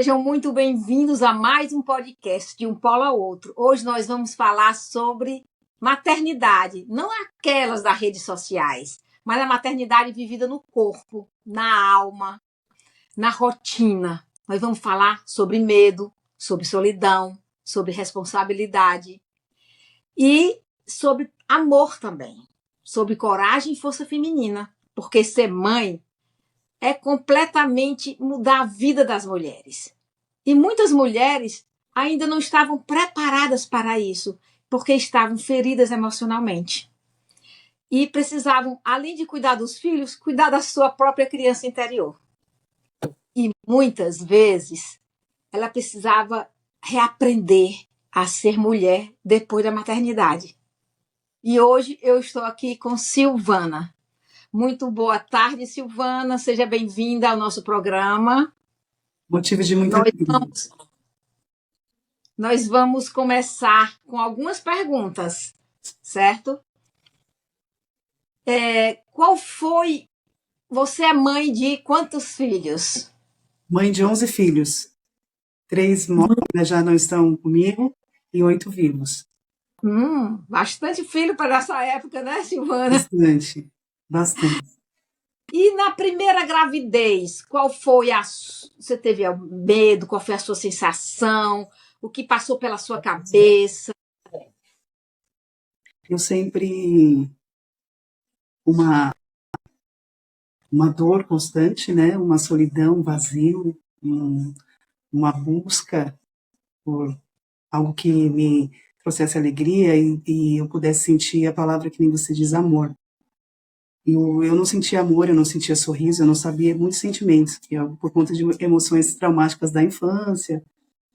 Sejam muito bem-vindos a mais um podcast de um polo ao outro. Hoje nós vamos falar sobre maternidade, não aquelas das redes sociais, mas a maternidade vivida no corpo, na alma, na rotina. Nós vamos falar sobre medo, sobre solidão, sobre responsabilidade e sobre amor também, sobre coragem e força feminina, porque ser mãe é completamente mudar a vida das mulheres. E muitas mulheres ainda não estavam preparadas para isso, porque estavam feridas emocionalmente. E precisavam, além de cuidar dos filhos, cuidar da sua própria criança interior. E muitas vezes ela precisava reaprender a ser mulher depois da maternidade. E hoje eu estou aqui com Silvana. Muito boa tarde, Silvana. Seja bem-vinda ao nosso programa. Motivo de muita alegria. Nós vamos começar com algumas perguntas, certo? Qual foi... Você é mãe de quantos filhos? Mãe de 11 filhos. 3 já não estão comigo e 8 vivos. Bastante filho para essa época, né, Silvana? Bastante. E na primeira gravidez, qual foi você teve medo? Qual foi a sua sensação? O que passou pela sua cabeça? Eu sempre uma dor constante, né? Uma solidão, um vazio, uma busca por algo que me trouxesse alegria e eu pudesse sentir a palavra que nem você diz, amor. Eu não sentia amor, eu não sentia sorriso, eu não sabia muitos sentimentos, por conta de emoções traumáticas da infância,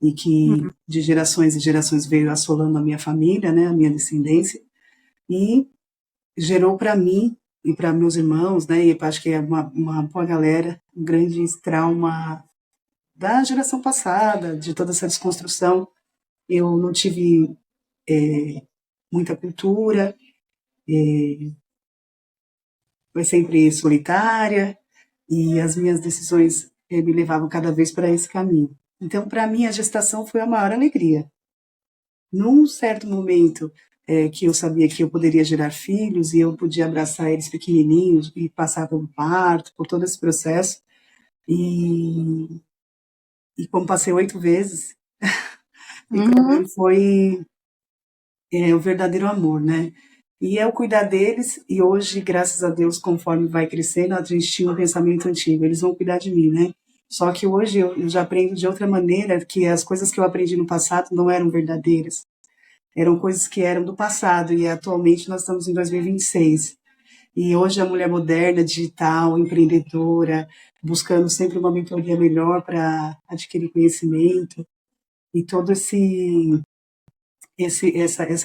e que de gerações e gerações veio assolando a minha família, né, a minha descendência, e gerou para mim e para meus irmãos, né, e acho que é uma boa galera, um grande trauma da geração passada, de toda essa desconstrução. Eu não tive muita cultura, foi sempre solitária, e as minhas decisões me levavam cada vez para esse caminho. Então, para mim, a gestação foi a maior alegria. Num certo momento que eu sabia que eu poderia gerar filhos e eu podia abraçar eles pequenininhos e passar pelo parto, por todo esse processo, e como passei 8 vezes, e para mim foi o verdadeiro amor, né? E é o cuidar deles, e hoje, graças a Deus, conforme vai crescendo, a gente tinha um pensamento antigo, eles vão cuidar de mim, né? Só que hoje eu já aprendo de outra maneira, que as coisas que eu aprendi no passado não eram verdadeiras. Eram coisas que eram do passado, e atualmente nós estamos em 2026. E hoje a mulher moderna, digital, empreendedora, buscando sempre uma mentoria melhor para adquirir conhecimento, e todo essa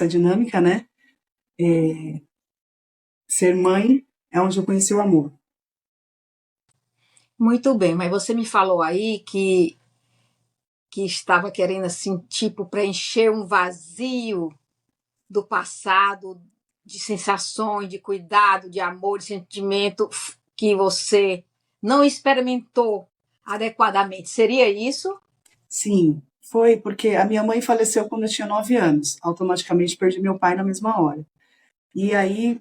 dinâmica, né? Ser mãe é onde eu conheci o amor. Muito bem, mas você me falou aí que estava querendo, assim, tipo, preencher um vazio do passado, de sensações, de cuidado, de amor, de sentimento que você não experimentou adequadamente. Seria isso? Sim, foi porque a minha mãe faleceu quando eu tinha 9 anos. Automaticamente perdi meu pai na mesma hora. E aí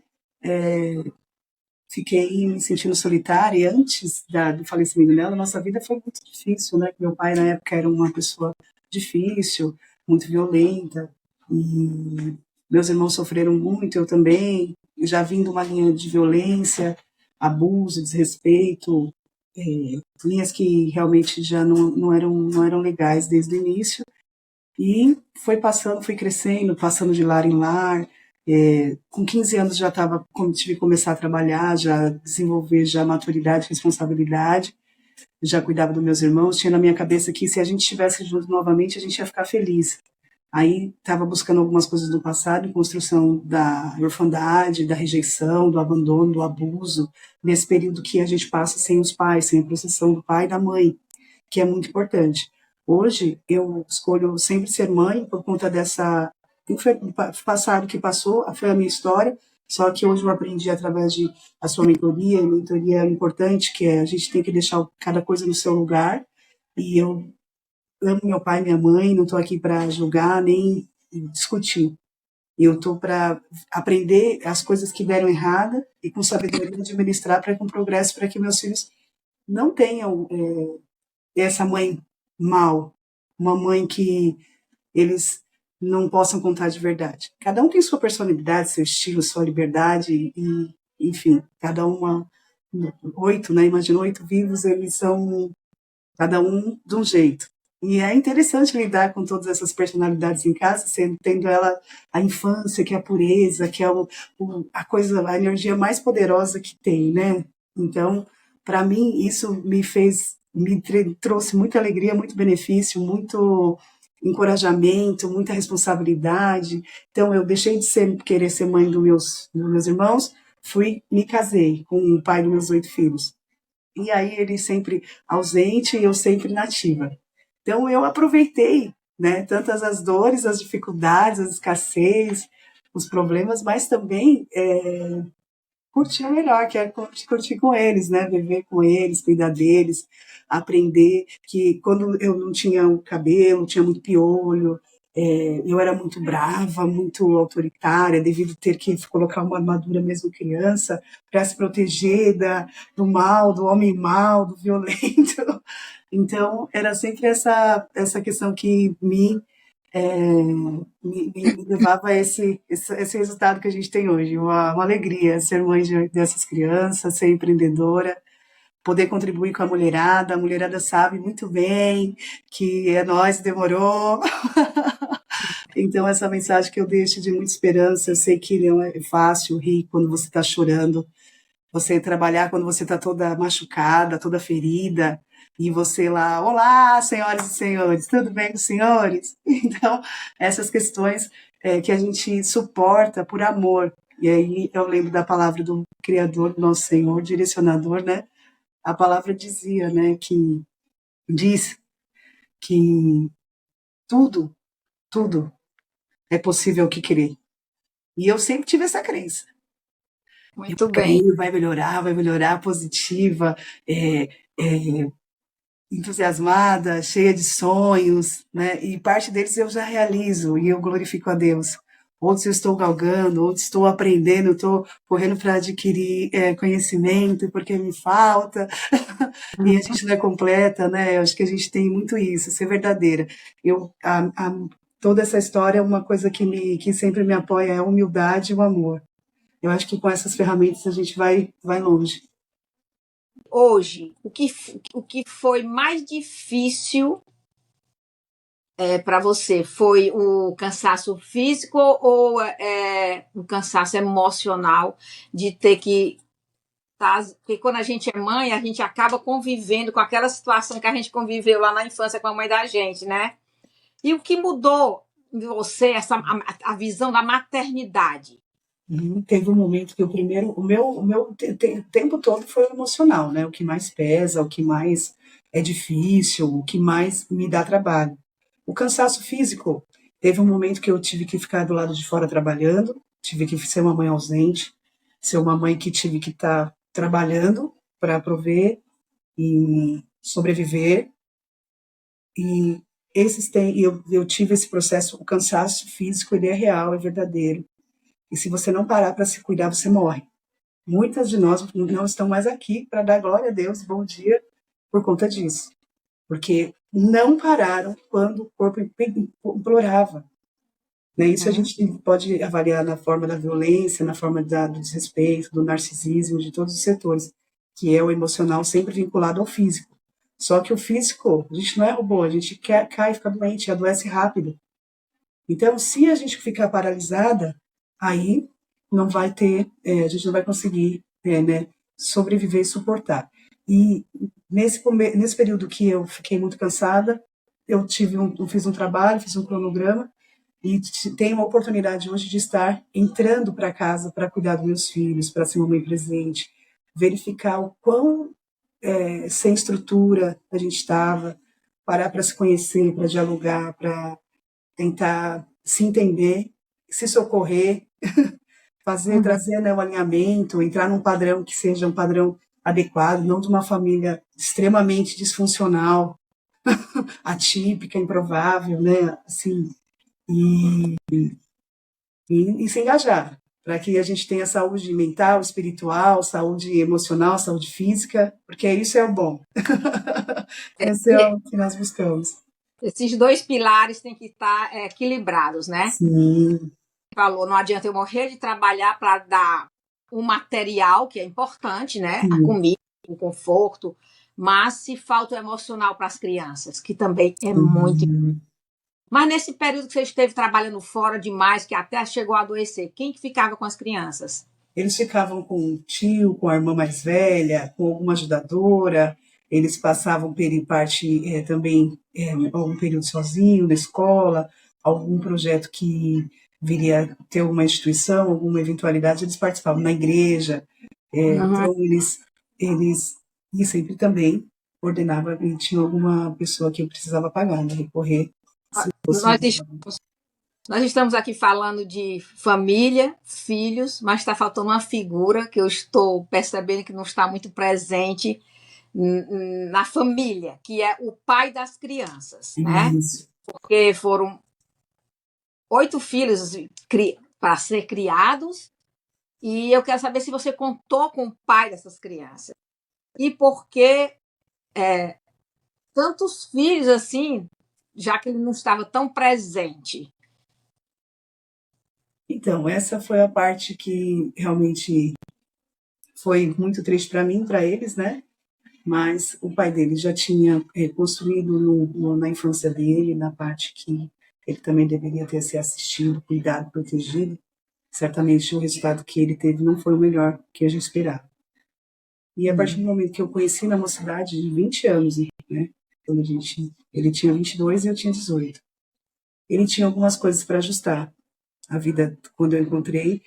fiquei me sentindo solitária, e antes do falecimento dela, nossa vida foi muito difícil, né? Meu pai, na época, era uma pessoa difícil, muito violenta, e meus irmãos sofreram muito, eu também, já vim de uma linha de violência, abuso, desrespeito, linhas que realmente já não eram legais desde o início, e foi passando, fui crescendo, passando de lar em lar. Com 15 anos já tive que começar a trabalhar, já desenvolver já maturidade, responsabilidade, já cuidava dos meus irmãos, tinha na minha cabeça que se a gente estivesse junto novamente, a gente ia ficar feliz. Aí estava buscando algumas coisas do passado, em construção da orfandade, da rejeição, do abandono, do abuso, nesse período que a gente passa sem os pais, sem a proteção do pai e da mãe, que é muito importante. Hoje, eu escolho sempre ser mãe por conta dessa passado que passou, foi a minha história, só que hoje eu aprendi através de a sua mentoria, e mentoria é importante, que a gente tem que deixar cada coisa no seu lugar, e eu amo meu pai e minha mãe, não estou aqui para julgar nem discutir. Eu estou para aprender as coisas que deram errada e com sabedoria administrar para com progresso, para que meus filhos não tenham essa mãe mal, uma mãe que eles não possam contar de verdade. Cada um tem sua personalidade, seu estilo, sua liberdade e, enfim, cada uma 8, né? Imagina 8 vivos, eles são cada um de um jeito. E é interessante lidar com todas essas personalidades em casa, tendo ela a infância, que é a pureza, que é a coisa, a energia mais poderosa que tem, né? Então, para mim, isso trouxe muita alegria, muito benefício, muito encorajamento, muita responsabilidade. Então, eu deixei de querer ser mãe dos meus irmãos, me casei com o pai dos meus 8 filhos. E aí ele sempre ausente e eu sempre nativa. Então eu aproveitei, né, tantas as dores, as dificuldades, as escassez, os problemas, mas também curtir o melhor, que é curtir com eles, né, viver com eles, cuidar deles, aprender que quando eu não tinha o cabelo, tinha muito piolho, eu era muito brava, muito autoritária, devido ter que colocar uma armadura mesmo criança, para se proteger do mal, do homem mau, do violento. Então, era sempre essa questão que me levava a esse resultado que a gente tem hoje. Uma alegria ser mãe dessas crianças, ser empreendedora, poder contribuir com a mulherada sabe muito bem que é nós, demorou. Então, essa mensagem que eu deixo de muita esperança, eu sei que não é fácil rir quando você está chorando, você trabalhar quando você está toda machucada, toda ferida, e você lá, olá, senhoras e senhores, tudo bem com os senhores? Então, essas questões que a gente suporta por amor. E aí eu lembro da palavra do Criador, do nosso Senhor, direcionador, né? A palavra dizia, né, diz que tudo, tudo é possível que crer. E eu sempre tive essa crença. Muito Eu bem. creio, vai melhorar, positiva, entusiasmada, cheia de sonhos, né? E parte deles eu já realizo e eu glorifico a Deus. Outros eu estou galgando, outros estou aprendendo, estou correndo para adquirir conhecimento porque me falta. E a gente não é completa, né? Eu acho que a gente tem muito isso, ser verdadeira. Toda essa história é uma coisa que sempre me apoia, é a humildade e o amor. Eu acho que com essas ferramentas a gente vai longe. Hoje, o que foi mais difícil para você? Foi o cansaço físico ou o cansaço emocional de ter que porque quando a gente é mãe, a gente acaba convivendo com aquela situação que a gente conviveu lá na infância com a mãe da gente, né? E o que mudou em você, a visão da maternidade? Teve um momento que o meu tempo todo foi o emocional, né? O que mais pesa, o que mais é difícil, o que mais me dá trabalho. O cansaço físico, teve um momento que eu tive que ficar do lado de fora trabalhando, tive que ser uma mãe ausente, ser uma mãe que tive que estar trabalhando para prover e sobreviver. E eu tive esse processo, o cansaço físico, ele é real, é verdadeiro. E se você não parar para se cuidar, você morre. Muitas de nós não estão mais aqui para dar glória a Deus, bom dia, por conta disso. Porque não pararam quando o corpo implorava. Né? Isso a gente pode avaliar na forma da violência, na forma do desrespeito, do narcisismo, de todos os setores, que é o emocional sempre vinculado ao físico. Só que o físico, a gente não é robô, a gente cai, fica doente, adoece rápido. Então, se a gente ficar paralisada, aí não vai ter, a gente não vai conseguir né, sobreviver e suportar. E nesse período que eu fiquei muito cansada, eu fiz um trabalho, fiz um cronograma, e tenho a oportunidade hoje de estar entrando para casa para cuidar dos meus filhos, para ser uma mãe presente, verificar o quão sem estrutura a gente estava, parar para se conhecer, para dialogar, para tentar se entender, se socorrer, trazer né, um alinhamento, entrar num padrão que seja um padrão adequado, não de uma família extremamente disfuncional, atípica, improvável, né? Assim, e, e se engajar, para que a gente tenha saúde mental, espiritual, saúde emocional, saúde física, porque isso é o bom. Esse é E o que nós buscamos. esses dois pilares têm que estar equilibrados, né? Sim, Falou, não adianta eu morrer de trabalhar para dar o material, que é importante, né? A sim, comida, o conforto, mas se falta o emocional para as crianças, que também é muito. sim. Mas nesse período que você esteve trabalhando fora demais, que até chegou a adoecer, quem que ficava com as crianças? Eles ficavam com o tio, com a irmã mais velha, com alguma ajudadora, eles passavam parte também algum período sozinho na escola, algum projeto que viria ter uma instituição, alguma eventualidade, eles participavam na igreja. Uhum. Então, eles e sempre também ordenava e tinha alguma pessoa que eu precisava pagar, né, recorrer, se fosse. Nós, nós estamos aqui falando de família, filhos, mas está faltando uma figura que eu estou percebendo que não está muito presente na família, que é o pai das crianças, né? Isso. Porque foram 8 filhos para ser criados, e eu quero saber se você contou com o pai dessas crianças. E por que tantos filhos assim, já que ele não estava tão presente? Então, essa foi a parte que realmente foi muito triste para mim, para eles, né? Mas o pai dele já tinha construído na infância dele, na parte que ele também deveria ter se assistido, cuidado, protegido. Certamente o resultado que ele teve não foi o melhor que a gente esperava. E a partir do momento que eu conheci na mocidade de 20 anos, né? Quando ele tinha 22 e eu tinha 18. Ele tinha algumas coisas para ajustar. A vida, quando eu encontrei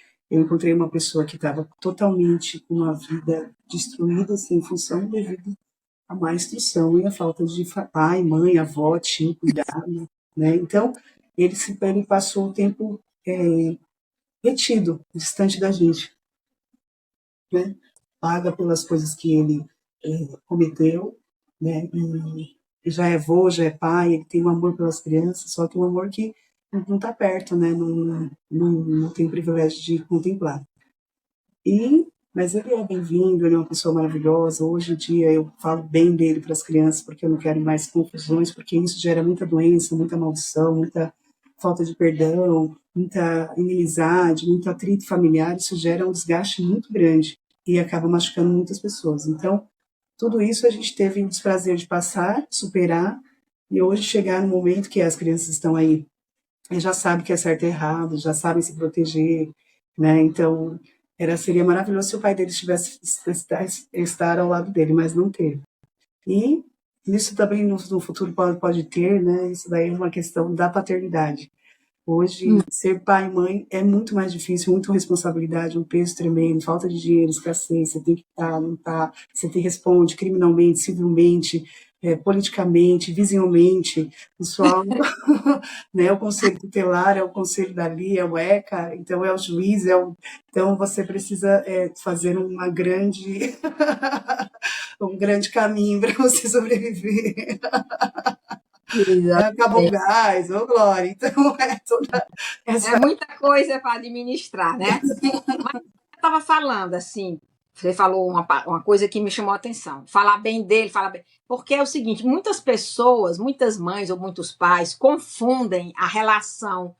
uma pessoa que estava totalmente com uma vida destruída, sem função, devido a má instrução e a falta de pai, mãe, avó, tio, cuidado, né? Então, ele passou o tempo retido, distante da gente, né? Paga pelas coisas que ele cometeu, né? E já é avô, já é pai, ele tem um amor pelas crianças, só que um amor que não está perto, né? Não tem o privilégio de contemplar. Mas ele é bem-vindo, ele é uma pessoa maravilhosa. Hoje em dia eu falo bem dele para as crianças, porque eu não quero mais confusões, porque isso gera muita doença, muita maldição, muita falta de perdão, muita inimizade, muito atrito familiar. Isso gera um desgaste muito grande e acaba machucando muitas pessoas. Então, tudo isso a gente teve o desprazer de passar, superar, e hoje chegar no momento que as crianças estão aí e já sabem que é certo e errado, já sabem se proteger, né? Então, seria maravilhoso se o pai dele estivesse estar ao lado dele, mas não teve. E isso também no futuro pode ter, né? Isso daí é uma questão da paternidade. Hoje, ser pai e mãe é muito mais difícil, muita responsabilidade, um peso tremendo, falta de dinheiro, escassez, você tem que estar, não estar, você tem, responde criminalmente, civilmente, politicamente, vizinhamente, pessoal, né, o conselho tutelar, é o conselho dali, é o ECA, então é o juiz, então você precisa fazer um grande caminho para você sobreviver. Acabou o Exatamente. gás, ô Glória, então é toda É essa. muita coisa para administrar, né? Mas eu estava falando assim, você falou uma coisa que me chamou a atenção. Falar bem dele, falar bem. Porque é o seguinte, muitas pessoas, muitas mães ou muitos pais confundem a relação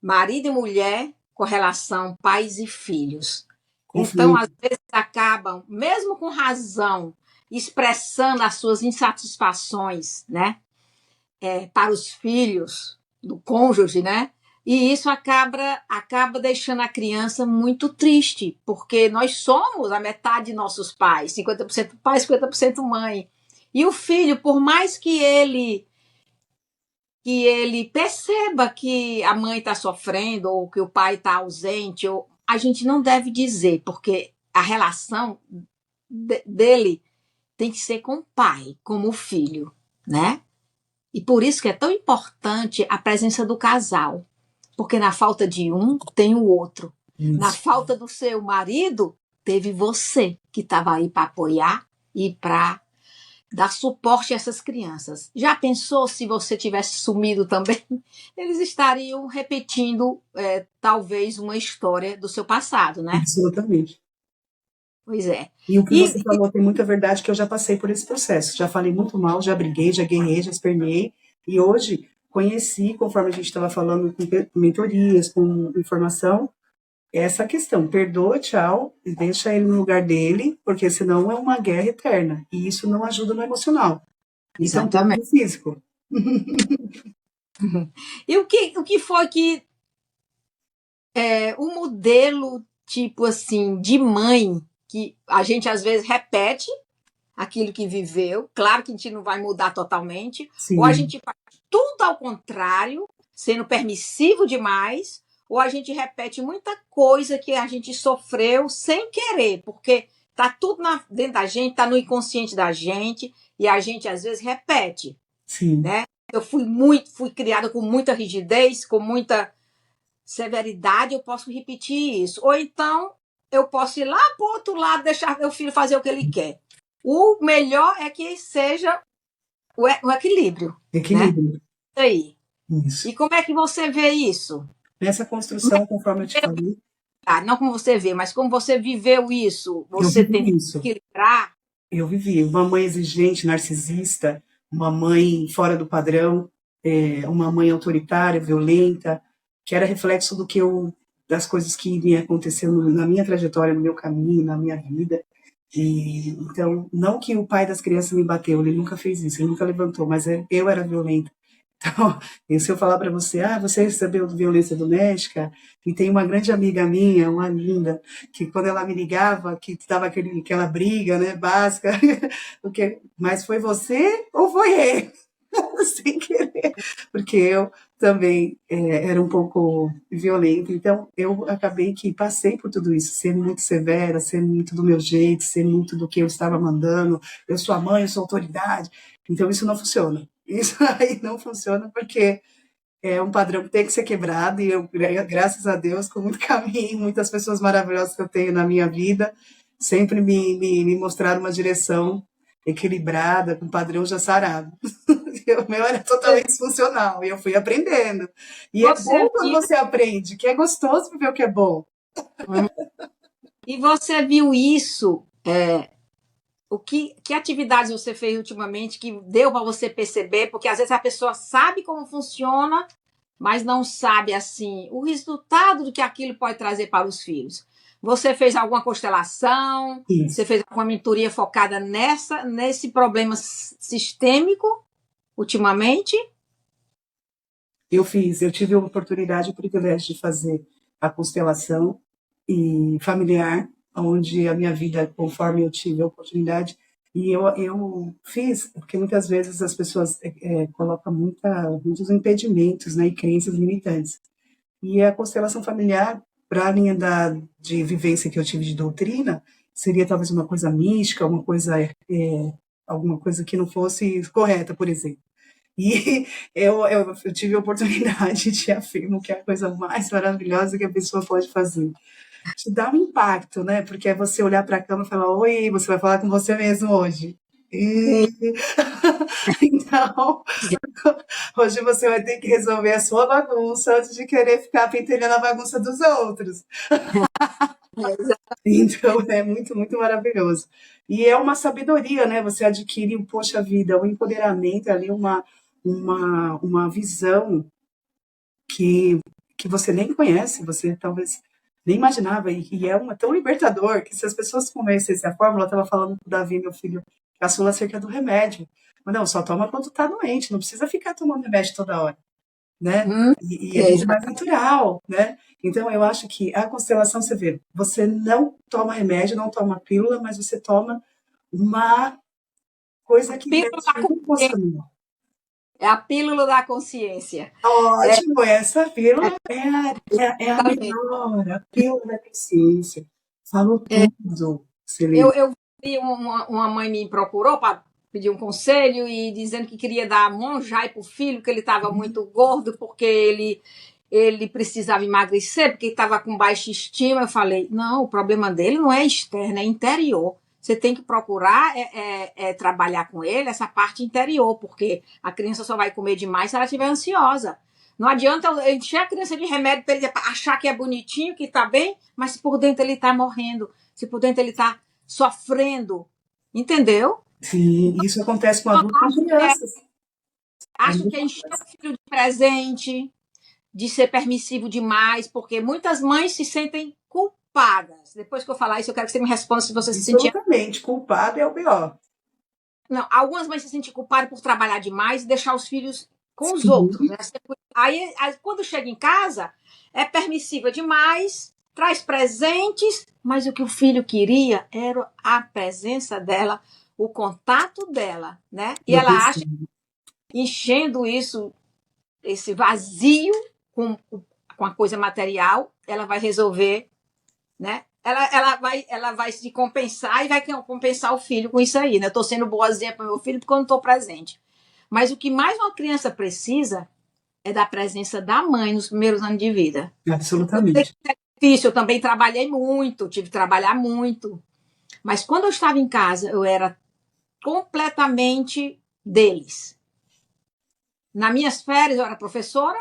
marido e mulher com relação pais e filhos. Então, Conflito. às vezes, acabam, mesmo com razão, expressando as suas insatisfações, né? Para os filhos do cônjuge, né? E isso acaba deixando a criança muito triste, porque nós somos a metade de nossos pais, 50% pai, 50% mãe. E o filho, por mais que ele perceba que a mãe está sofrendo ou que o pai está ausente, ou, a gente não deve dizer, porque a relação dele tem que ser com o pai, como o filho, né? E por isso que é tão importante a presença do casal. Porque na falta de um, tem o outro. Na Isso. falta do seu marido, teve você que estava aí para apoiar e para dar suporte a essas crianças. Já pensou se você tivesse sumido também? Eles estariam repetindo, talvez, uma história do seu passado, né? Absolutamente. Pois é. E o que E, você falou tem muita verdade, que eu já passei por esse processo. Já falei muito mal, já briguei, já guerrei, já espernei. E hoje conheci, conforme a gente estava falando, com mentorias, com informação, essa questão. Perdoa, tchau, e deixa ele no lugar dele, porque senão é uma guerra eterna. E isso não ajuda no emocional. E tampouco exatamente. no físico. E o que foi que o modelo, tipo assim, de mãe, que a gente às vezes repete aquilo que viveu, claro que a gente não vai mudar totalmente, ou a Sim, gente faz tudo ao contrário, sendo permissivo demais, ou a gente repete muita coisa que a gente sofreu sem querer, porque tá tudo dentro da gente, tá no inconsciente da gente, e a gente às vezes repete, sim. né? Eu fui criada com muita rigidez, com muita severidade, eu posso repetir isso. Ou então eu posso ir lá para o outro lado, deixar meu filho fazer o que ele quer. O melhor é que seja o equilíbrio, né? Equilíbrio. Isso aí. Isso. E como é que você vê isso? Nessa construção, conforme eu te falei, Não como você vê, mas como você viveu isso, eu você tem vivi que isso. equilibrar. Eu vivi uma mãe exigente, narcisista, uma mãe fora do padrão, uma mãe autoritária, violenta, que era reflexo das coisas que me aconteceram na minha trajetória, no meu caminho, na minha vida. E então, não que o pai das crianças me bateu, ele nunca fez isso, ele nunca levantou, mas eu era violenta. Então, e se eu falar para você, você recebeu violência doméstica, e tem uma grande amiga minha, uma linda, que quando ela me ligava, que estava aquela briga, né, básica, mas foi você ou foi ele? Sem querer, porque eu também era um pouco violenta, então eu acabei que passei por tudo isso, ser muito severa, ser muito do meu jeito, ser muito do que eu estava mandando, eu sou a mãe, eu sou a autoridade, então isso não funciona. Isso aí não funciona porque é um padrão que tem que ser quebrado e eu, graças a Deus, com muito caminho, muitas pessoas maravilhosas que eu tenho na minha vida, sempre me mostraram uma direção equilibrada, com padrão já sarado. O meu era totalmente disfuncional e eu fui aprendendo. E é bom Você quando viu, você aprende, que é gostoso ver o que é bom. e você viu isso, que atividades você fez ultimamente que deu para você perceber? Porque às vezes a pessoa sabe como funciona, mas não sabe assim o resultado do que aquilo pode trazer para os filhos. Você fez alguma constelação? Você Isso. fez alguma mentoria focada nesse problema sistêmico ultimamente? Eu tive a oportunidade e o privilégio de fazer a constelação e familiar, onde a minha vida, conforme eu tive a oportunidade, e eu fiz, porque muitas vezes as pessoas colocam muitos impedimentos, né, e crenças limitantes. E a constelação familiar, para a linha de vivência que eu tive de doutrina, seria talvez uma coisa mística, alguma coisa que não fosse correta, por exemplo. E eu tive a oportunidade e te afirmo que é a coisa mais maravilhosa que a pessoa pode fazer. Te dá um impacto, né? Porque é você olhar para a cama e falar: Oi, você vai falar com você mesmo hoje. Sim. E... Então, hoje você vai ter que resolver a sua bagunça antes de querer ficar pentelhando a bagunça dos outros. Então, é muito, muito maravilhoso. E é uma sabedoria, né? Você adquire, poxa vida, um empoderamento ali, uma visão que, que você nem conhece, você talvez nem imaginava, e é tão libertador que se as pessoas conhecessem a fórmula, eu estava falando com o Davi, meu filho, caçula, acerca do remédio. Mas não, só toma quando está doente, não precisa ficar tomando remédio toda hora, né? Hum, E é é, muito mais natural, né? Então, eu acho que a constelação, você vê, você não toma remédio, não toma pílula, mas você toma uma coisa que pílula mexe da com o consciência. emocional. É a pílula da consciência. Ótimo, essa pílula é a Exatamente. melhor, a pílula da consciência. Falou tudo, Celina. Eu vi uma mãe me procurou para pedir um conselho e dizendo que queria dar monjai para o filho, que ele estava muito gordo, porque ele precisava emagrecer, porque estava com baixa estima. Eu falei, não, o problema dele não é externo, é interior. você tem que procurar trabalhar com ele essa parte interior, porque a criança só vai comer demais se ela estiver ansiosa. Não adianta eu encher a criança de remédio para ele achar que é bonitinho, que está bem, mas se por dentro ele está morrendo, se por dentro ele está sofrendo. Entendeu? Sim, isso acontece com adultos e com crianças. Acho que é encher o filho de presente, de ser permissivo demais, porque muitas mães se sentem culpadas. Depois que eu falar isso, eu quero que você me responda se você se sentir. Absolutamente, culpado é o pior. Não, algumas mães se sentem culpadas por trabalhar demais e deixar os filhos com os outros. Né? Aí, quando chega em casa, é permissiva demais, traz presentes, mas o que o filho queria era a presença dela, o contato dela, né? E ela acha que enchendo isso, esse vazio com a coisa material, ela vai resolver, né? Ela vai se compensar e vai compensar o filho com isso aí, né? Eu estou sendo boazinha para meu filho porque eu não estou presente. Mas o que mais uma criança precisa é da presença da mãe nos primeiros anos de vida. Absolutamente. É difícil, eu também trabalhei muito, tive que trabalhar muito. Mas quando eu estava em casa, eu era completamente deles. Nas minhas férias, eu era professora,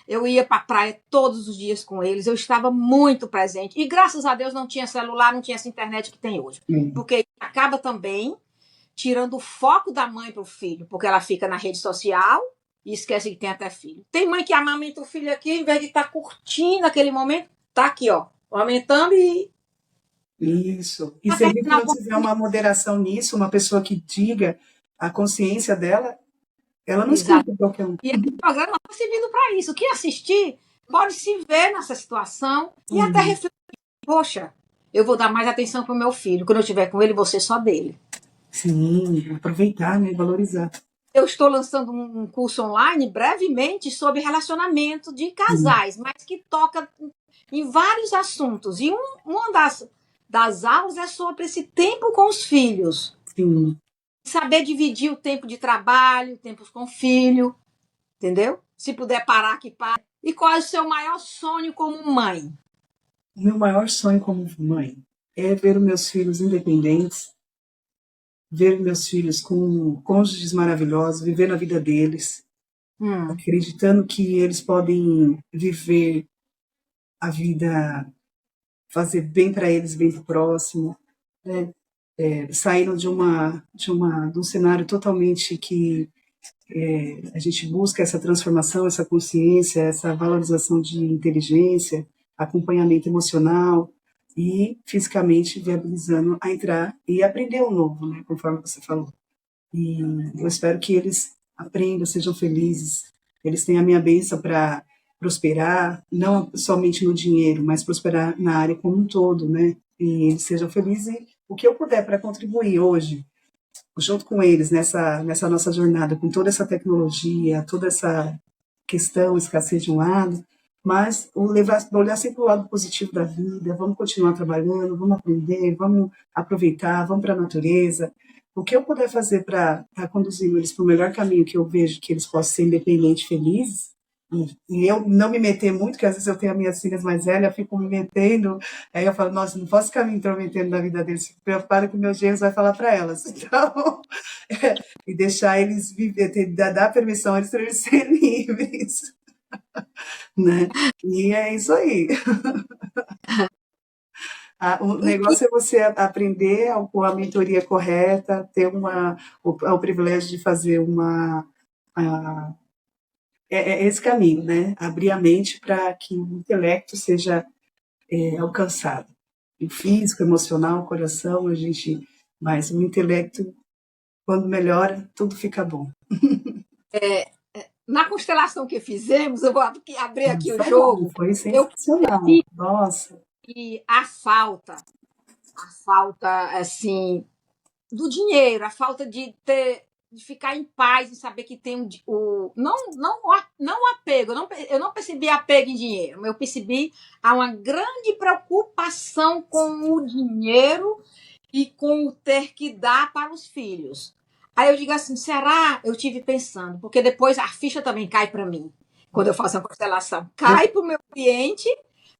eu ia para a praia todos os dias com eles, eu estava muito presente. E graças a Deus não tinha celular, não tinha essa internet que tem hoje. Porque acaba também tirando o foco da mãe para o filho, porque ela fica na rede social e esquece que tem até filho. Tem mãe que amamenta o filho aqui, em vez de estar curtindo aquele momento, tá aqui, ó, amamentando e... Isso. E se a gente não tiver uma moderação nisso, uma pessoa que diga a consciência dela, ela não escuta qualquer um. E esse programa está servindo para isso. Quem assistir pode se ver nessa situação e até refletir. Poxa, eu vou dar mais atenção para o meu filho. Quando eu estiver com ele, vou ser só dele. Sim, aproveitar, né? Valorizar. Eu estou lançando um curso online brevemente sobre relacionamento de casais, mas que toca em vários assuntos. E uma das aulas é sobre esse tempo com os filhos. Sim. Saber dividir o tempo de trabalho, tempos com o filho, entendeu? Se puder parar, que pare. E qual é o seu maior sonho como mãe? O meu maior sonho como mãe é ver os meus filhos independentes, ver meus filhos com cônjuges maravilhosos, viver a vida deles, acreditando que eles podem viver a vida, fazer bem para eles, bem para o próximo, né? Saíram de um cenário totalmente que a gente busca essa transformação, essa consciência, essa valorização de inteligência, acompanhamento emocional e fisicamente viabilizando a entrar e aprender o novo, né, conforme você falou. E eu espero que eles aprendam, sejam felizes, eles tenham a minha bênção para prosperar, não somente no dinheiro, mas prosperar na área como um todo, né? E eles sejam felizes e o que eu puder para contribuir hoje, junto com eles, nessa nossa jornada, com toda essa tecnologia, toda essa questão, escassez de um lado, mas olhar sempre o lado positivo da vida, vamos continuar trabalhando, vamos aprender, vamos aproveitar, vamos para a natureza. O que eu puder fazer para conduzir eles para o melhor caminho que eu vejo que eles possam ser independentes, felizes, e eu não me meter muito, porque às vezes eu tenho as minhas filhas mais velhas, eu fico me metendo, aí eu falo, nossa, não posso ficar me intrometendo na vida deles, fico preocupada que meus genros vai falar para elas. Então, e deixar eles viver, dar permissão a eles para eles serem livres. Né? E é isso aí. O negócio é você aprender com a mentoria correta, ter o privilégio de fazer esse caminho, né? Abrir a mente para que o intelecto seja alcançado. O físico, emocional, o coração, mas o intelecto, quando melhora, tudo fica bom. Na constelação que fizemos, eu vou abrir aqui o jogo. Foi sensacional. Nossa. E a falta, assim, do dinheiro, a falta de ficar em paz e saber que tem não apego, eu não percebi apego em dinheiro, eu percebi uma grande preocupação com o dinheiro e com o ter que dar para os filhos. Aí eu digo assim, será? Eu tive pensando, porque depois a ficha também cai para mim, quando eu faço a constelação. Cai para o meu cliente,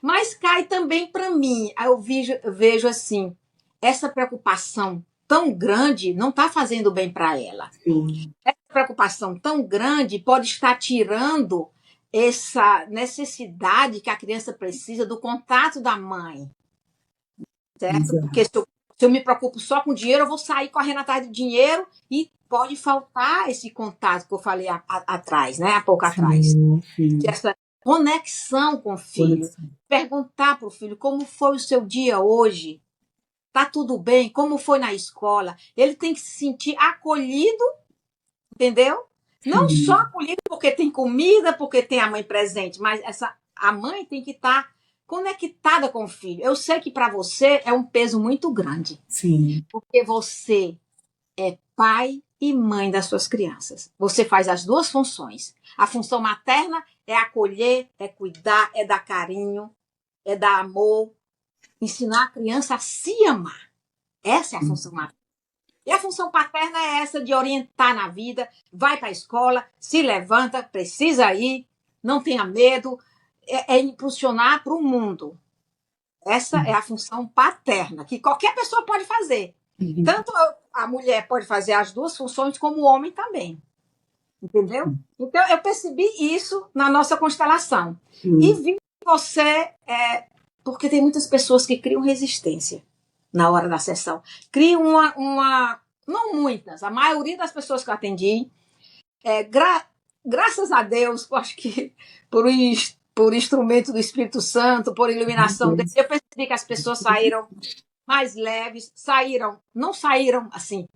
mas cai também para mim. Aí eu vejo assim, essa preocupação tão grande não está fazendo bem para ela. Sim. Essa preocupação tão grande pode estar tirando essa necessidade que a criança precisa do contato da mãe, certo? Exato. Porque se eu me preocupo só com dinheiro, eu vou sair correndo atrás de dinheiro e pode faltar esse contato que eu falei atrás, né? Há pouco atrás. Sim. Essa conexão com o filho. Conexão. Perguntar para o filho como foi o seu dia hoje. Tá tudo bem? Como foi na escola? Ele tem que se sentir acolhido, entendeu? Não Sim. só acolhido porque tem comida, porque tem a mãe presente, mas a mãe tem que estar conectada com o filho. Eu sei que para você é um peso muito grande. Sim. Porque você é pai e mãe das suas crianças. Você faz as duas funções. A função materna é acolher, é cuidar, é dar carinho, é dar amor, ensinar a criança a se amar. Essa é a função materna. E a função paterna é essa de orientar na vida, vai para a escola, se levanta, precisa ir, não tenha medo, é impulsionar para o mundo. Essa é a função paterna, que qualquer pessoa pode fazer. Tanto a mulher pode fazer as duas funções, como o homem também. Entendeu? Então, eu percebi isso na nossa constelação. E vi que você... porque tem muitas pessoas que criam resistência na hora da sessão. Criam uma... Não muitas, a maioria das pessoas que eu atendi, graças a Deus, acho que por instrumento do Espírito Santo, por iluminação dele, eu percebi que as pessoas saíram mais leves, não saíram assim.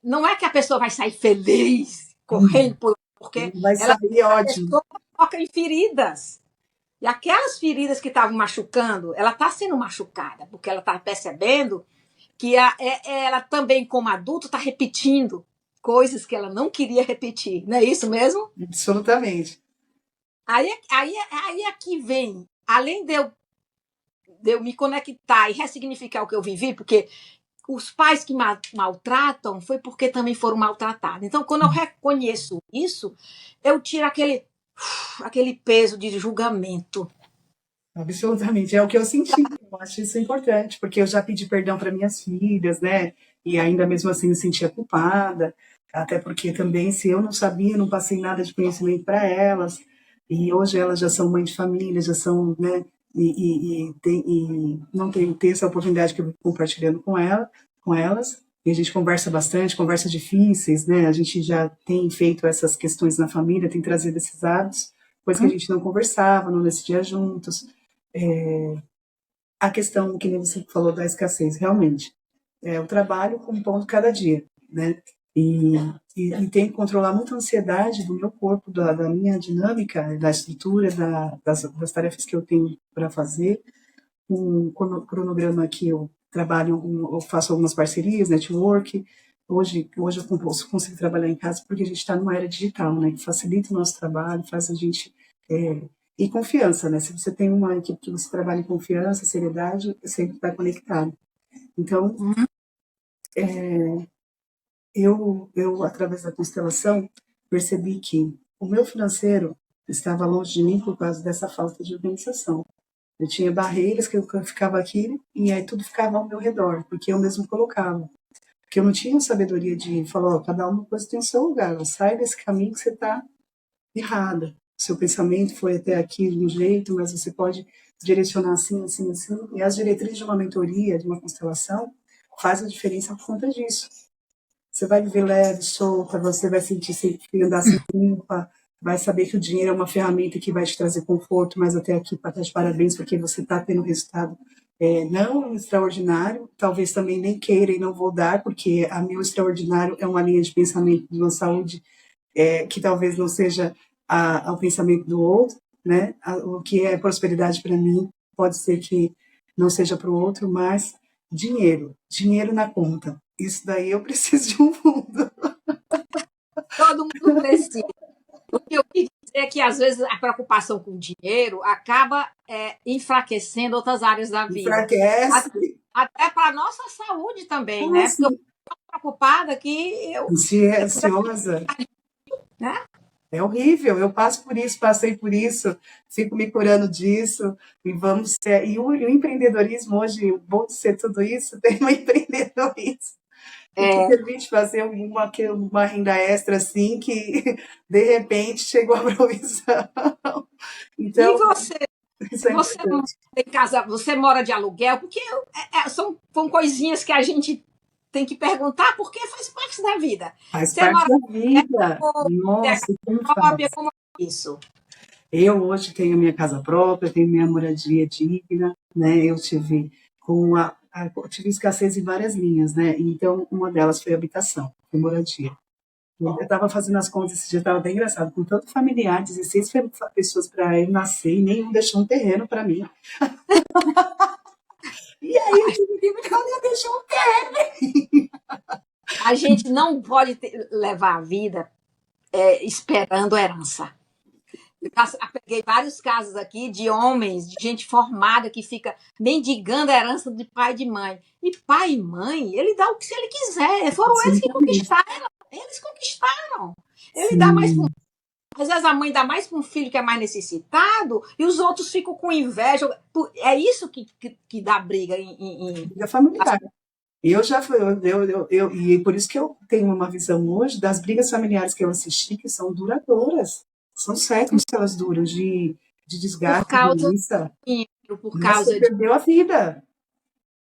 Não é que a pessoa vai sair feliz, correndo, porque vai sair ótimo. A pessoa toca em feridas. E aquelas feridas que estavam machucando, ela está sendo machucada, porque ela está percebendo que ela também, como adulto, está repetindo coisas que ela não queria repetir. Não é isso mesmo? Absolutamente. Aí aqui vem, além de eu me conectar e ressignificar o que eu vivi, porque os pais que maltratam foi porque também foram maltratados. Então, quando eu reconheço isso, eu tiro aquele peso de julgamento. Absolutamente, é o que eu senti. Eu acho isso importante, porque eu já pedi perdão para minhas filhas, né? E ainda mesmo assim me sentia culpada, até porque também, se eu não sabia, não passei nada de conhecimento para elas. E hoje elas já são mãe de família, já são, né? E não tem ter essa oportunidade que eu estou compartilhando com elas. E a gente conversa bastante, conversas difíceis, né? A gente já tem feito essas questões na família, tem trazido esses hábitos, coisa que a gente não conversava, não decidia juntos. A questão que você falou da escassez, realmente, o trabalho com um ponto cada dia, né? E tem que controlar muito a ansiedade do meu corpo, da minha dinâmica, da estrutura, das tarefas que eu tenho para fazer. Um cronograma que eu trabalho, eu faço algumas parcerias, network. Hoje eu consigo trabalhar em casa porque a gente está numa era digital, né? Que facilita o nosso trabalho, faz a gente... E confiança, né? Se você tem uma equipe que você trabalha em confiança, seriedade, você sempre está conectado. Então, eu, através da constelação, percebi que o meu financeiro estava longe de mim por causa dessa falta de organização. Eu tinha barreiras que eu ficava aqui e aí tudo ficava ao meu redor, porque eu mesmo colocava. Porque eu não tinha sabedoria de falar, cada uma coisa tem o seu lugar, sai desse caminho que você está errada. Seu pensamento foi até aqui de um jeito, mas você pode direcionar assim, assim, assim. E as diretrizes de uma mentoria, de uma constelação, faz a diferença por conta disso. Você vai viver leve, solta, você vai sentir sempre andar sem culpa, vai saber que o dinheiro é uma ferramenta que vai te trazer conforto, mas até aqui para estar de parabéns, porque você está tendo resultado não extraordinário, talvez também nem queira e não vou dar, porque a meu extraordinário é uma linha de pensamento de uma saúde que talvez não seja ao pensamento do outro, né? O que é prosperidade para mim pode ser que não seja para o outro, mas dinheiro na conta. Isso daí eu preciso de um fundo. Todo mundo precisa. O que eu quis dizer é que, às vezes, a preocupação com o dinheiro acaba enfraquecendo outras áreas da vida. Enfraquece. Até para a nossa saúde também, né? Porque eu estou preocupada que eu... Ansiosa. Né? É horrível, eu passo por isso, passei por isso, fico me curando disso, e vamos ser. E o empreendedorismo hoje, o bom de ser tudo isso, tem um empreendedorismo que te É. permite fazer uma renda extra assim, que de repente chegou a provisão. E Então, você, isso é você importante. tem casa, você mora de aluguel? Porque são coisinhas que a gente tem que perguntar, porque faz parte da vida. Faz Você parte mora da de vida. aluguel, você é Nossa, casa como própria, faz? como é isso? Eu hoje tenho minha casa própria, tenho minha moradia digna, né? Eu tive escassez em várias linhas, né? Então, uma delas foi habitação, foi moradia. Eu estava fazendo as contas esse dia, estava bem engraçado, com tanto familiar, 16 pessoas para eu nascer e nenhum deixou um terreno para mim. E aí eu tive que me alguém deixou um terreno. A gente não pode levar a vida esperando herança. Peguei vários casos aqui de homens, de gente formada que fica mendigando a herança de pai e de mãe. E pai e mãe, ele dá o que se ele quiser. Foram eles que Absolutamente. conquistaram. Eles conquistaram. Ele dá mais para. Sim. Às vezes a mãe dá mais para um filho que é mais necessitado e os outros ficam com inveja. É isso que dá briga Vida familiar. Eu já fui, e por isso que eu tenho uma visão hoje das brigas familiares que eu assisti, que são duradouras. São séculos que elas duram, de por desgaste, de causa doença. do dinheiro, por Mas você causa de perdeu a vida.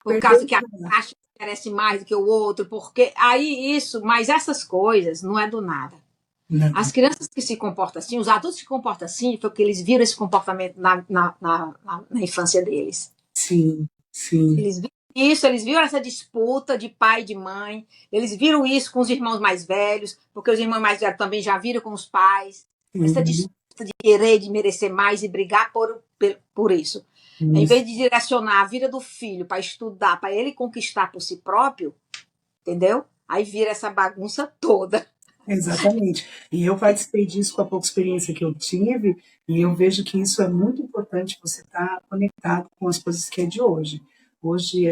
por Perdeu causa a que a vida. acha que merece mais do que o outro, porque aí isso, mas essas coisas não é do nada. Não. As crianças que se comportam assim, os adultos que se comportam assim, foi porque eles viram esse comportamento na infância deles. Sim, sim. Eles viram isso, eles viram essa disputa de pai e de mãe, eles viram isso com os irmãos mais velhos, porque os irmãos mais velhos também já viram com os pais, essa Uhum. disputa de querer, de merecer mais e brigar por isso. Em Isso. vez de direcionar a vida do filho para estudar, para ele conquistar por si próprio, entendeu? Aí vira essa bagunça toda. Exatamente. E eu participei disso com a pouca experiência que eu tive, e eu vejo que isso é muito importante, você estar conectado com as coisas que é de hoje. Hoje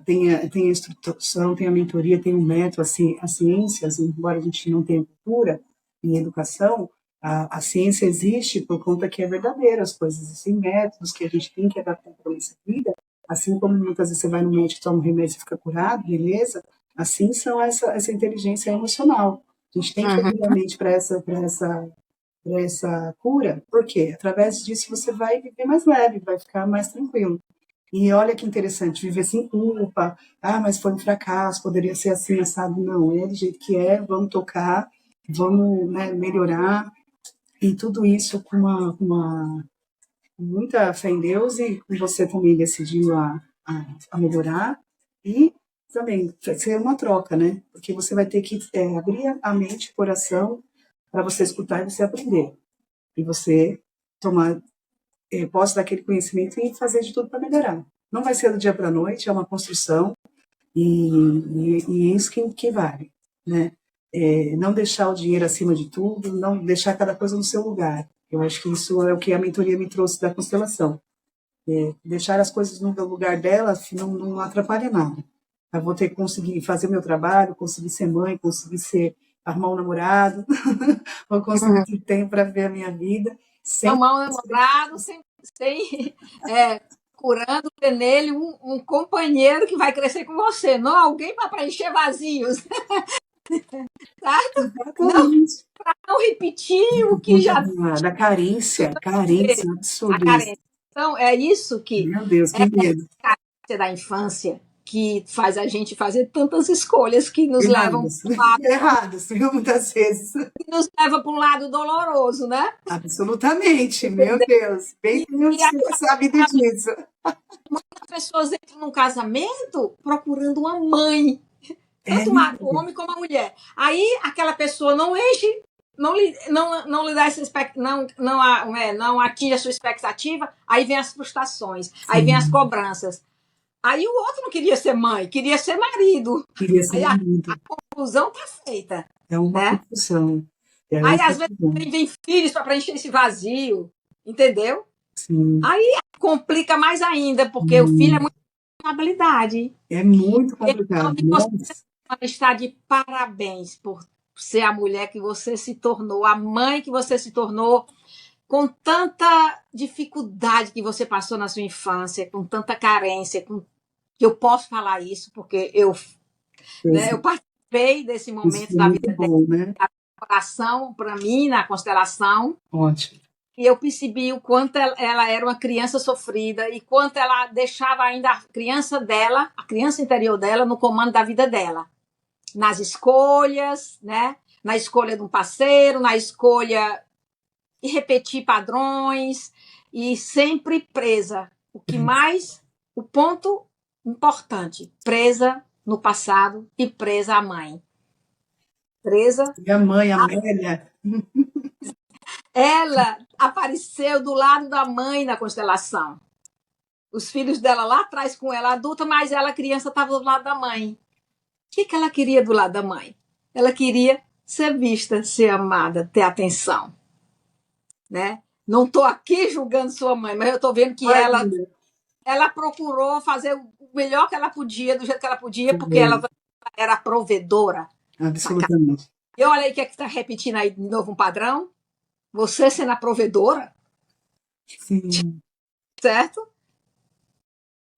tem a instrução, tem a mentoria, tem o método, assim, a ciência, assim, embora a gente não tenha cultura em educação, a ciência existe por conta que é verdadeira, as coisas assim, métodos que a gente tem que adaptar para a nossa vida, assim como muitas vezes você vai no médico, toma um remédio e fica curado, beleza? Assim são essa inteligência emocional. A gente tem que Uhum. abrir a mente para essa cura, porque através disso você vai viver mais leve, vai ficar mais tranquilo. E olha que interessante, viver sem culpa, mas foi um fracasso, poderia ser assim, assado. Não, é do jeito que é, vamos tocar, vamos, né, melhorar, e tudo isso com muita fé em Deus e com você também decidiu a melhorar, e também ser uma troca, né? Porque você vai ter que abrir a mente, o coração, para você escutar e você aprender. E você tomar posse daquele conhecimento e fazer de tudo para melhorar. Não vai ser do dia para a noite, é uma construção, e é isso que vale, né? Não deixar o dinheiro acima de tudo, não deixar cada coisa no seu lugar. Eu acho que isso é o que a mentoria me trouxe da constelação. Deixar as coisas no lugar delas não atrapalha nada. Eu vou ter que conseguir fazer meu trabalho, conseguir ser mãe, arrumar um namorado, vou conseguir Uhum. ter tempo para ver a minha vida, sem Amar um namorado sem curando ter nele um companheiro que vai crescer com você, não alguém para preencher vazios, certo? Não, exatamente. não repetir o Por que conta já da carência, a absurdo isso. carência. Então, é isso que Meu Deus, que medo. é da infância que faz a gente fazer tantas escolhas que nos levam Erradas, erradas, viu, muitas vezes. para um lado doloroso, né? Absolutamente, meu Deus. Bem E, que não e aí tinha sabido disso. as pessoas entram num casamento procurando uma mãe, É, tanto o homem como a mulher. Aí aquela pessoa não enche, não lhe dá essa não atinge a sua expectativa, aí vem as frustrações, aí vem as sim, cobranças. Aí o outro não queria ser mãe, queria ser marido. queria ser Aí a marido. conclusão tá feita, É uma né? confusão. É uma Aí às vezes confusão. vem filhos para preencher esse vazio, entendeu? Sim, Aí complica mais ainda, porque o filho é muita responsabilidade. é muito Então, complicado. você Nossa, está de parabéns por ser a mulher que você se tornou, a mãe que você se tornou, com tanta dificuldade que você passou na sua infância, com tanta carência, eu posso falar isso porque eu participei desse Isso momento foi da muito vida dela, bom, né? coração para mim na constelação, Ótimo. e eu percebi o quanto ela era uma criança sofrida e quanto ela deixava ainda a criança dela, a criança interior dela, no comando da vida dela, nas escolhas, né? Na escolha de um parceiro, na escolha e repetir padrões e sempre presa. O ponto importante, presa no passado e presa à mãe. Presa. E a mãe, a Amélia. Ela apareceu do lado da mãe na constelação. Os filhos dela lá atrás com ela adulta, mas ela criança estava do lado da mãe. O que ela queria do lado da mãe? Ela queria ser vista, ser amada, ter atenção. Né? Não estou aqui julgando sua mãe, mas eu estou vendo que ela procurou fazer o melhor que ela podia, do jeito que ela podia, porque ela era provedora. Absolutamente. E olha aí que está repetindo aí de novo um padrão. Você sendo a provedora. Sim. Certo?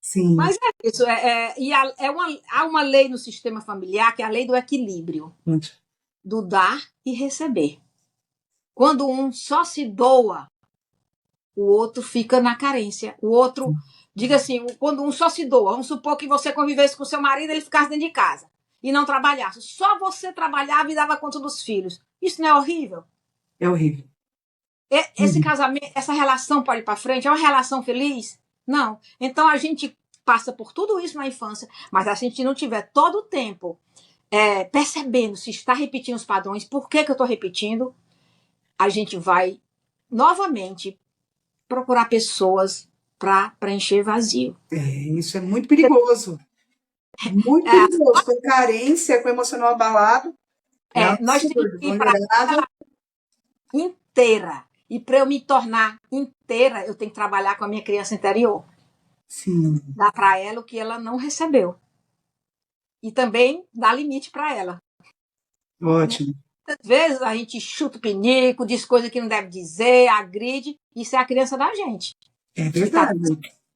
Sim. Mas é isso. Há uma lei no sistema familiar, que é a lei do equilíbrio. Do dar e receber. Quando um só se doa, o outro fica na carência. O outro, diga assim, quando um só se doa, vamos supor que você convivesse com seu marido, ele ficasse dentro de casa e não trabalhasse. Só você trabalhava e dava conta dos filhos. Isso não é horrível? É horrível. Esse casamento, essa relação pode ir para frente? É uma relação feliz? Não. Então a gente passa por tudo isso na infância, mas se a gente não tiver todo o tempo percebendo se está repetindo os padrões, por que eu estou repetindo, a gente vai novamente procurar pessoas para preencher vazio. Isso é muito perigoso. Muito perigoso. Com carência, com emocional abalado. Nós temos que ir para inteira. E para eu me tornar inteira, eu tenho que trabalhar com a minha criança interior. Sim. Dar para ela o que ela não recebeu. E também dar limite para ela. Ótimo. Muitas vezes a gente chuta o pinico, diz coisa que não deve dizer, agride. Isso é a criança da gente. É verdade.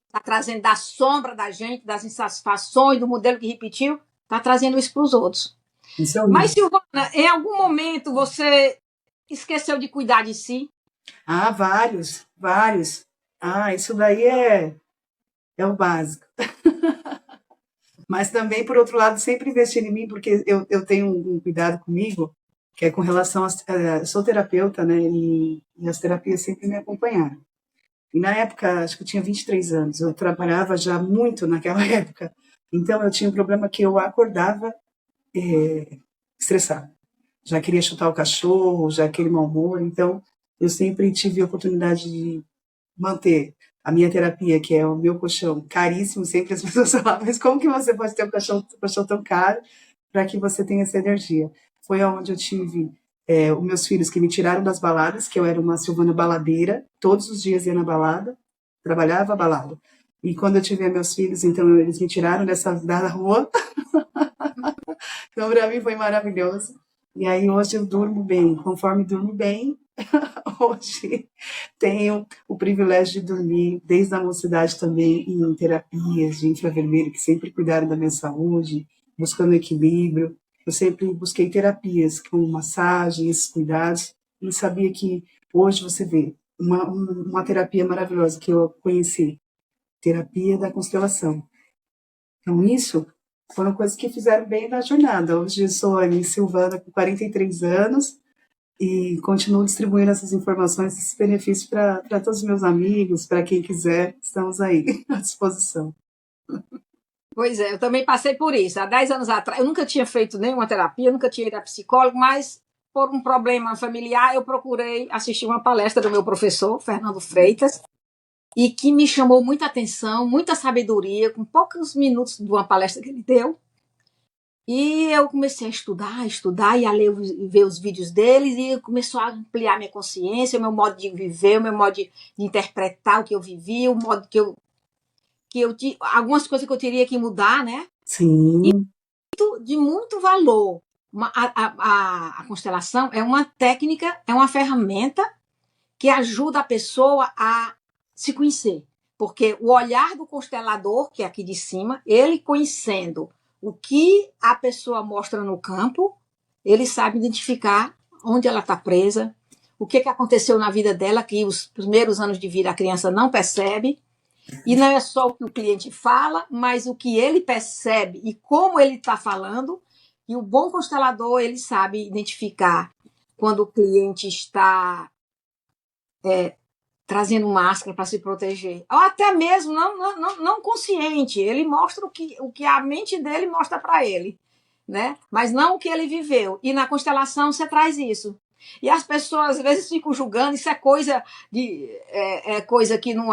Está trazendo da sombra da gente, das insatisfações, do modelo que repetiu, está trazendo isso para os outros. Isso é Mas, Silvana, em algum momento você esqueceu de cuidar de si? Vários. Isso daí é o básico. Mas também, por outro lado, sempre investir em mim, porque eu tenho um cuidado comigo, que é com relação a... sou terapeuta, né? E as terapias sempre me acompanharam. E na época, acho que eu tinha 23 anos, eu trabalhava já muito naquela época. Então, eu tinha um problema que eu acordava estressada. Já queria chutar o cachorro, já aquele mau humor. Então, eu sempre tive a oportunidade de manter a minha terapia, que é o meu colchão caríssimo. Sempre as pessoas falam, mas como que você pode ter um colchão tão caro para que você tenha essa energia? Foi onde eu tive os meus filhos que me tiraram das baladas, que eu era uma Silvana baladeira, todos os dias ia na balada, trabalhava balada. E quando eu tive meus filhos, então eles me tiraram da rua. Então, para mim foi maravilhoso. E aí hoje eu durmo bem. Conforme durmo bem, hoje tenho o privilégio de dormir desde a mocidade também em terapias de infravermelho, que sempre cuidaram da minha saúde, buscando equilíbrio. Eu sempre busquei terapias com massagem, esses cuidados, e sabia que hoje você vê uma terapia maravilhosa que eu conheci, terapia da constelação. Então isso foram coisas que fizeram bem na jornada. Hoje eu sou a Silvana, com 43 anos, e continuo distribuindo essas informações, esses benefícios para todos os meus amigos, para quem quiser, estamos aí à disposição. Pois é, eu também passei por isso. Há 10 anos atrás, eu nunca tinha feito nenhuma terapia, nunca tinha ido a psicólogo, mas por um problema familiar, eu procurei assistir uma palestra do meu professor, Fernando Freitas, e que me chamou muita atenção, muita sabedoria, com poucos minutos de uma palestra que ele deu. E eu comecei a estudar e a ler, ver os vídeos deles, e começou a ampliar minha consciência, o meu modo de viver, o meu modo de interpretar o que eu vivi, o modo que eu algumas coisas que eu teria que mudar, né? Sim. De muito valor. A constelação é uma técnica, é uma ferramenta que ajuda a pessoa a se conhecer. Porque o olhar do constelador, que é aqui de cima, ele conhecendo o que a pessoa mostra no campo, ele sabe identificar onde ela está presa, o que aconteceu na vida dela, que os primeiros anos de vida a criança não percebe. E não é só o que o cliente fala, mas o que ele percebe e como ele está falando. E o bom constelador, ele sabe identificar quando o cliente está trazendo máscara para se proteger. Ou até mesmo não consciente. Ele mostra o que a mente dele mostra para ele, né? Mas não o que ele viveu. E na constelação você traz isso. E as pessoas às vezes ficam julgando, isso é coisa coisa que não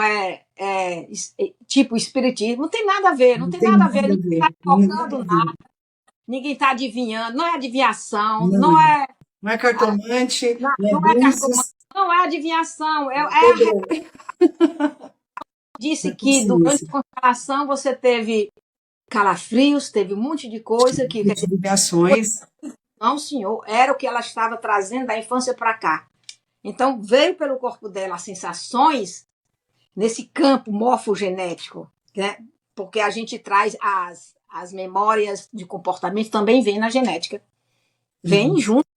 tipo espiritismo. Não tem nada a ver, não Não tem tem nada a nada ver, a ninguém está ver. Não tem nada colocando a nada, ver. ninguém está adivinhando, não é adivinhação, Não, não é cartomante, não é não é cartomante, búzios, não é adivinhação, não é pedreiro, não disse é que durante consciência. a constelação você teve calafrios, teve um monte de coisa que Tive ações. não, senhor, era o que ela estava trazendo da infância para cá. Então, veio pelo corpo dela as sensações nesse campo morfogenético, né? Porque a gente traz as memórias de comportamento, também vem na genética. Vem Uhum. junto,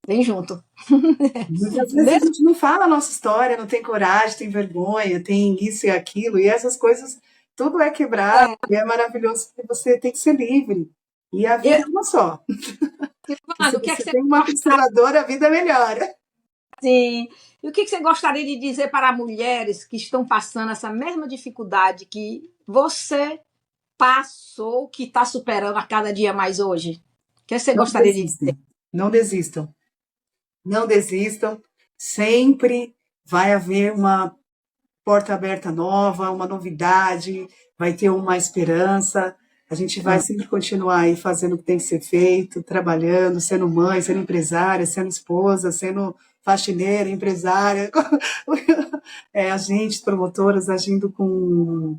vem junto. Muitas vezes a gente não fala a nossa história, não tem coragem, tem vergonha, tem isso e aquilo, e essas coisas, tudo é quebrado, e é maravilhoso porque você tem que ser livre. E a vida é uma só. E se Silvana, o que é que você você tem uma pinceladora, a vida melhora. Sim. E o que você gostaria de dizer para mulheres que estão passando essa mesma dificuldade que você passou, que está superando a cada dia mais hoje? O que você Não gostaria de dizer? desistem, não desistam, não desistam. Sempre vai haver uma porta aberta nova, uma novidade, vai ter uma esperança. A gente vai sempre continuar aí fazendo o que tem que ser feito, trabalhando, sendo mãe, sendo empresária, sendo esposa, sendo faxineira, empresária, agentes, promotoras agindo com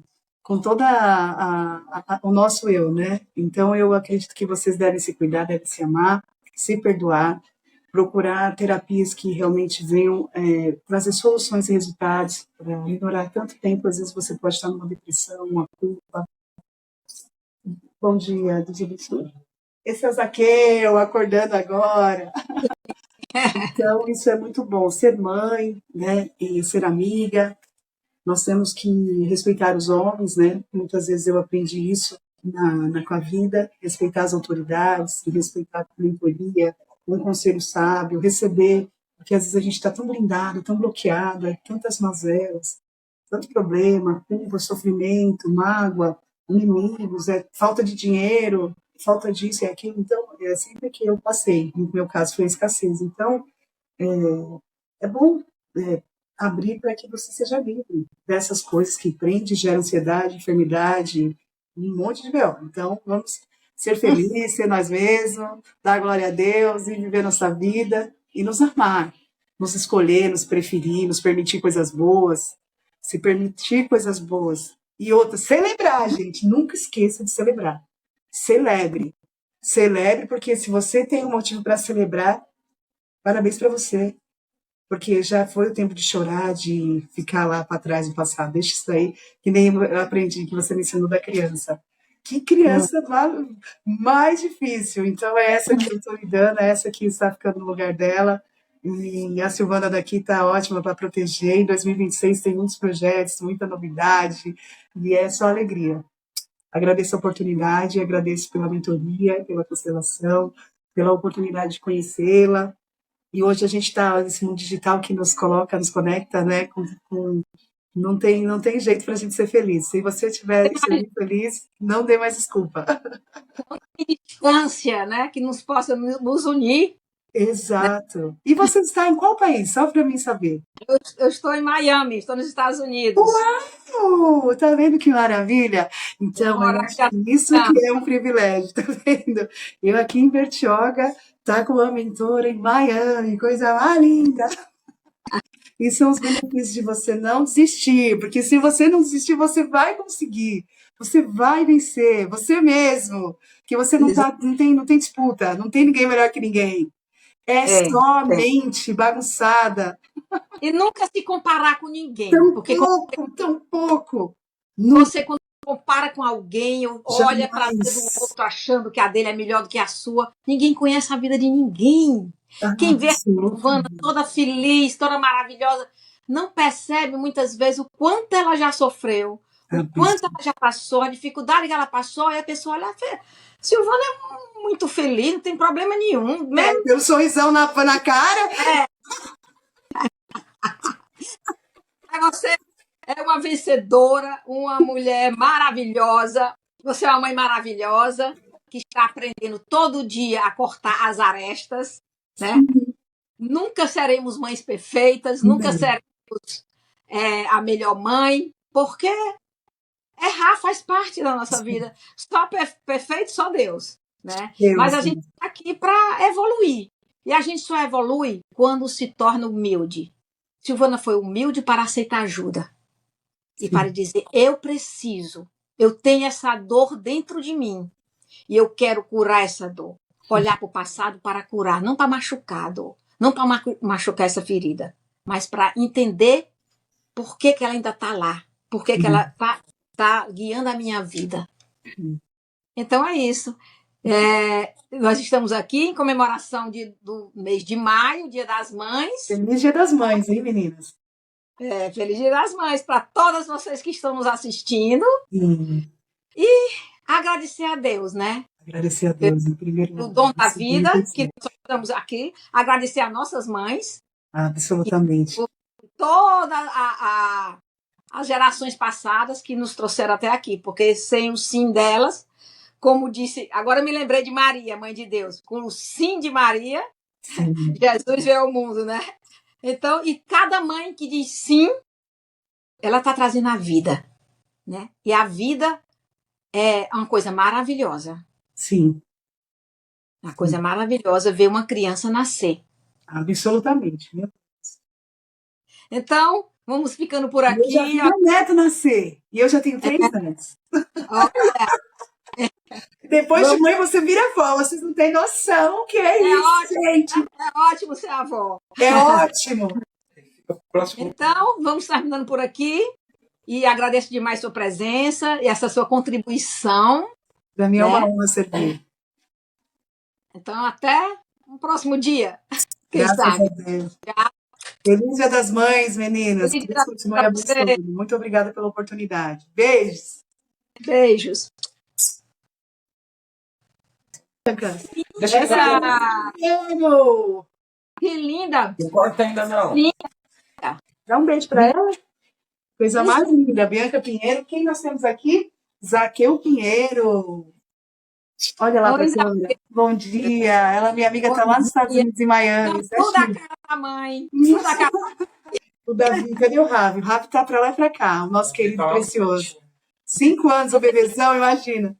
toda o nosso eu, né? Então eu acredito que vocês devem se cuidar, devem se amar, se perdoar, procurar terapias que realmente venham trazer soluções e resultados para melhorar tanto tempo. Às vezes você pode estar numa depressão, uma culpa. Bom dia, Deus abençoe. Esse é o Zaqueu, acordando agora. Então, isso é muito bom. Ser mãe, né, e ser amiga. Nós temos que respeitar os homens, né? Muitas vezes eu aprendi isso com a vida, respeitar as autoridades, respeitar a mentoria, um conselho sábio, receber, porque às vezes a gente está tão blindado, tão bloqueado, tantas mazelas, tanto problema, culpa, sofrimento, mágoa, inimigos, falta de dinheiro, falta disso e aquilo. Então, é sempre que eu passei, no meu caso foi a escassez. Então, é bom abrir para que você seja livre dessas coisas que prende, gera ansiedade, enfermidade, um monte de B.O. Então, vamos ser felizes, ser nós mesmos, dar glória a Deus e viver nossa vida e nos amar, nos escolher, nos preferir, nos permitir coisas boas, se permitir coisas boas. E outra, celebrar, gente, nunca esqueça de celebrar. Celebre. Celebre, porque se você tem um motivo para celebrar, parabéns para você, porque já foi o tempo de chorar, de ficar lá para trás no passado. Deixa isso aí, que nem eu aprendi, que você me ensinou da criança. Que criança mais difícil. Então, é essa que eu estou lidando, é essa que está ficando no lugar dela. E a Silvana daqui está ótima para proteger. Em 2026 tem muitos projetos, muita novidade, e é só alegria. Agradeço a oportunidade, agradeço pela mentoria, pela constelação, pela oportunidade de conhecê-la. E hoje a gente está nesse mundo digital que nos coloca, nos conecta, né? Não tem jeito para a gente ser feliz. Se você estiver sendo feliz, não dê mais desculpa. Distância, né? Que nos possa nos unir. Exato. E você está em qual país? Só para mim saber. Eu estou em Miami, estou nos Estados Unidos. Uau! Tá vendo que maravilha? Eu Então, moro eu aqui acho que isso que é um privilégio, tá vendo? Eu aqui em Bertioga, tá com uma mentora em Miami, coisa mais linda. E são os benefícios de você não desistir, porque se você não desistir, você vai conseguir, você vai vencer, você mesmo, que você não tem disputa, não tem ninguém melhor que ninguém. É É, só é. mente bagunçada. E nunca se comparar com ninguém, Tão porque pouco, tão pouco. você, quando compara com alguém, ou olha para a vida do Jamais. outro achando que a dele é melhor do que a sua, ninguém conhece a vida de ninguém. Quem vê a Silvana Absolutamente. toda feliz, toda maravilhosa, não percebe muitas vezes o quanto ela já sofreu, o quanto ela já passou, a dificuldade que ela passou, e a pessoa olha, Silvana é muito feliz, não tem problema nenhum. Mesmo Tem um sorrisão na cara. você é uma vencedora, uma mulher maravilhosa, você é uma mãe maravilhosa, que está aprendendo todo dia a cortar as arestas, né? Nunca seremos mães perfeitas, nunca Não, seremos a melhor mãe, porque errar faz parte da nossa vida. Só perfeito, só Deus, né? Mas Deus, a gente está aqui para evoluir. E a gente só evolui quando se torna humilde. Silvana foi humilde para aceitar ajuda e para dizer: eu preciso, eu tenho essa dor dentro de mim e eu quero curar essa dor. Olhar para o passado para curar, não para machucar a dor, não para machucar essa ferida, mas para entender por que ela ainda está lá, por que ela tá guiando a minha vida. Então é isso. Nós estamos aqui em comemoração do mês de maio, Dia das Mães. Feliz Dia das Mães, hein, meninas? Feliz Dia das Mães para todas vocês que estão nos assistindo. Sim. E agradecer a Deus, né? Agradecer a Deus em primeiro O lugar. dom da Isso é vida, que importante. nós estamos aqui. Agradecer a nossas mães, Absolutamente. todas as gerações passadas que nos trouxeram até aqui, porque sem o sim delas, como disse, agora me lembrei de Maria, mãe de Deus, com o sim de Maria, Sim. Jesus veio ao mundo, né? Então, e cada mãe que diz sim, ela está trazendo a vida, né? E a vida é uma coisa maravilhosa. Sim. Uma coisa maravilhosa ver uma criança nascer. Absolutamente. Então, vamos ficando por E eu já aqui. vi meu neto nascer. E eu já tenho 3 anos. Depois de mãe, você vira avó. Vocês não têm noção o que é isso, Ótimo, gente. é ótimo ser avó. É ótimo. Então, vamos terminando por aqui. E agradeço demais sua presença e essa sua contribuição. Para mim é uma honra servir. Então, até o próximo dia. Quem Graças sabe? a Deus. Feliz Dia das Mães, meninas. Feliz Que Dia Deus continue abençoando. Muito obrigada pela oportunidade. Beijos. Beijos. Deixa eu Que linda. Não corta ainda não. Dá um beijo para ela. Coisa mais linda. Bianca Pinheiro. Quem nós temos aqui? Zaqueu Pinheiro. Olha lá para a câmera. Bom dia. Ela, minha amiga, está lá nos Estados Unidos, em Miami. Tudo a cara da mãe. Tudo a cara. O Davi, cadê o Ravi? O Ravi está para lá e para cá. O nosso querido precioso. 5 anos, o bebezão, imagina.